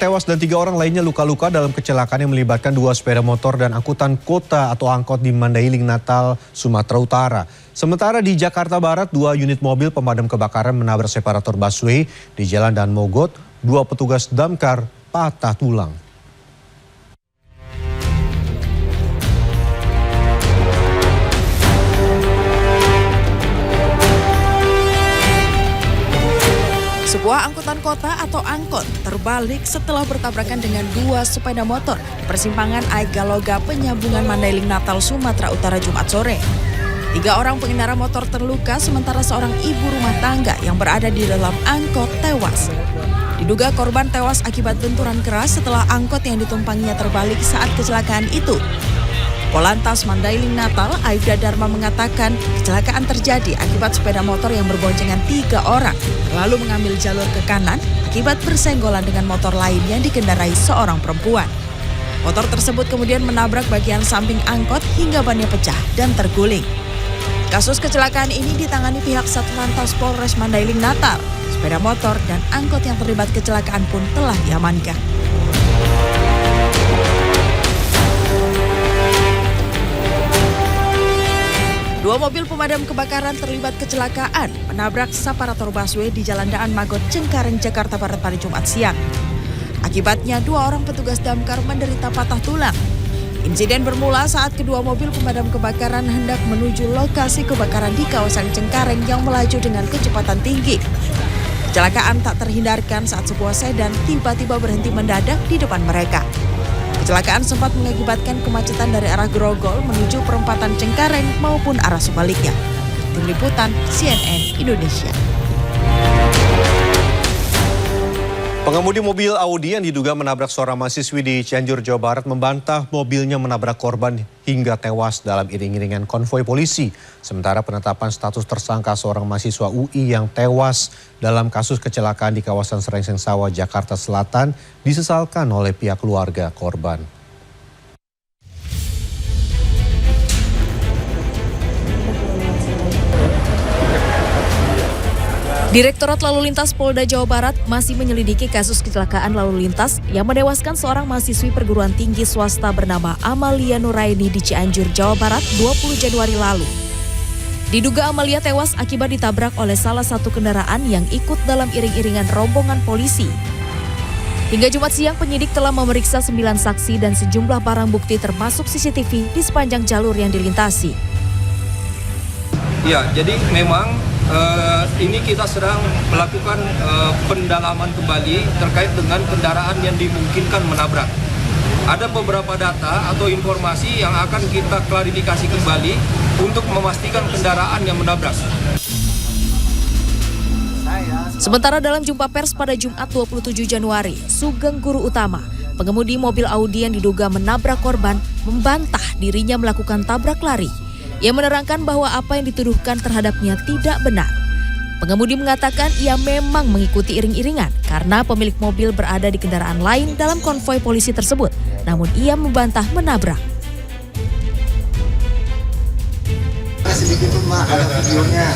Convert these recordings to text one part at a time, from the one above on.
tewas dan 3 orang lainnya luka-luka dalam kecelakaan yang melibatkan 2 sepeda motor dan angkutan kota atau angkot di Mandailing, Natal, Sumatera Utara. Sementara di Jakarta Barat, 2 unit mobil pemadam kebakaran menabrak separator busway di Jalan Dan Mogot. 2 petugas damkar patah tulang. Sebuah angkutan kota atau angkot terbalik setelah bertabrakan dengan 2 sepeda motor di persimpangan Aigaloga Penyambungan Mandailing, Natal, Sumatera Utara Jumat sore. 3 orang pengendara motor terluka sementara seorang ibu rumah tangga yang berada di dalam angkot tewas. Diduga korban tewas akibat benturan keras setelah angkot yang ditumpanginya terbalik saat kecelakaan itu. Polantas Mandailing Natal, Aibda Dharma mengatakan kecelakaan terjadi akibat sepeda motor yang berboncengan 3 orang lalu mengambil jalur ke kanan akibat bersenggolan dengan motor lain yang dikendarai seorang perempuan. Motor tersebut kemudian menabrak bagian samping angkot hingga bannya pecah dan terguling. Kasus kecelakaan ini ditangani pihak Satlantas Polres Mandailing Natal. Sepeda motor dan angkot yang terlibat kecelakaan pun telah diamankan. Dua mobil pemadam kebakaran terlibat kecelakaan menabrak separator busway di Jalan Daan Mogot, Cengkareng, Jakarta Barat pada Jumat siang. Akibatnya 2 orang petugas damkar menderita patah tulang. Insiden bermula saat kedua mobil pemadam kebakaran hendak menuju lokasi kebakaran di kawasan Cengkareng yang melaju dengan kecepatan tinggi. Kecelakaan tak terhindarkan saat sebuah sedan tiba-tiba berhenti mendadak di depan mereka. Kecelakaan sempat mengakibatkan kemacetan dari arah Grogol menuju perempatan Cengkareng maupun arah sebaliknya. Tim Liputan CNN Indonesia. Pengemudi mobil Audi yang diduga menabrak seorang mahasiswi di Cianjur, Jawa Barat membantah mobilnya menabrak korban hingga tewas dalam iring-iringan konvoi polisi. Sementara penetapan status tersangka seorang mahasiswa UI yang tewas dalam kasus kecelakaan di kawasan Serengseng Sawah, Jakarta Selatan disesalkan oleh pihak keluarga korban. Direktorat Lalu Lintas Polda Jawa Barat masih menyelidiki kasus kecelakaan lalu lintas yang menewaskan seorang mahasiswi perguruan tinggi swasta bernama Amalia Nuraini di Cianjur, Jawa Barat 20 Januari lalu. Diduga Amalia tewas akibat ditabrak oleh salah satu kendaraan yang ikut dalam iring-iringan rombongan polisi. Hingga Jumat siang penyidik telah memeriksa 9 saksi dan sejumlah barang bukti termasuk CCTV di sepanjang jalur yang dilintasi. Ya, jadi memang ini kita sedang melakukan pendalaman kembali terkait dengan kendaraan yang dimungkinkan menabrak. Ada beberapa data atau informasi yang akan kita klarifikasi kembali untuk memastikan kendaraan yang menabrak. Sementara dalam jumpa pers pada Jumat 27 Januari, Sugeng Guru Utama, pengemudi mobil Audi yang diduga menabrak korban, membantah dirinya melakukan tabrak lari. Ia menerangkan bahwa apa yang dituduhkan terhadapnya tidak benar. Pengemudi mengatakan ia memang mengikuti iring-iringan karena pemilik mobil berada di kendaraan lain dalam konvoi polisi tersebut. Namun ia membantah menabrak. Sedikit pun ada videonya,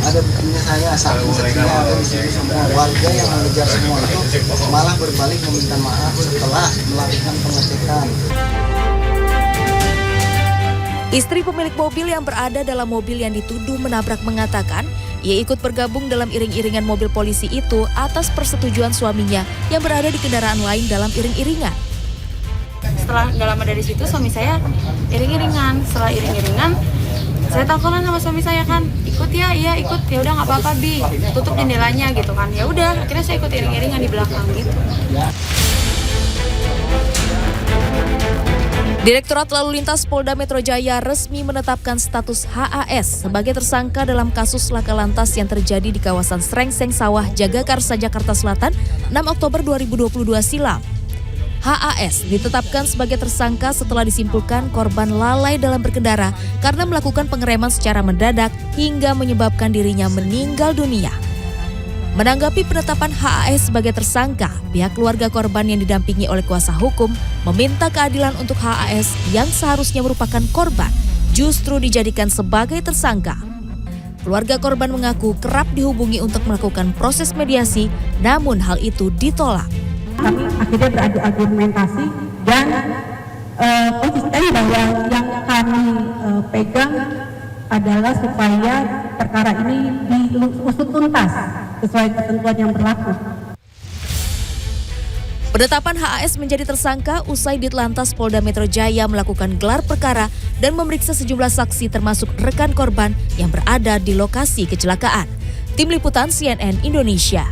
ada buktinya saya, saksi-saksinya ada di situ semua. Warga yang mengejar semua itu malah berbalik meminta maaf setelah melakukan pengecekan. Istri pemilik mobil yang berada dalam mobil yang dituduh menabrak mengatakan ia ikut bergabung dalam iring-iringan mobil polisi itu atas persetujuan suaminya yang berada di kendaraan lain dalam iring-iringan. Setelah nggak lama dari situ suami saya iring-iringan. Setelah iring-iringan saya teleponan sama suami saya kan, ikut ya, iya ikut, ya udah nggak apa-apa Bi, tutup jendelanya gitu kan. Ya udah, akhirnya saya ikut iring-iringan di belakang gitu. Direktorat Lalu Lintas Polda Metro Jaya resmi menetapkan status HAS sebagai tersangka dalam kasus laka lantas yang terjadi di kawasan Serengseng Sawah, Jagakarsa, Jakarta Selatan 6 Oktober 2022 silam. HAS ditetapkan sebagai tersangka setelah disimpulkan korban lalai dalam berkendara karena melakukan pengereman secara mendadak hingga menyebabkan dirinya meninggal dunia. Menanggapi penetapan HAS sebagai tersangka, pihak keluarga korban yang didampingi oleh kuasa hukum meminta keadilan untuk HAS yang seharusnya merupakan korban justru dijadikan sebagai tersangka. Keluarga korban mengaku kerap dihubungi untuk melakukan proses mediasi, namun hal itu ditolak. kami akhirnya beradu argumentasi dan konsisten bahwa yang kami pegang adalah supaya perkara ini diusut tuntas sesuai ketentuan yang berlaku. Penetapan HAS menjadi tersangka usai Ditlantas Polda Metro Jaya melakukan gelar perkara dan memeriksa sejumlah saksi termasuk rekan korban yang berada di lokasi kecelakaan. Tim Liputan CNN Indonesia.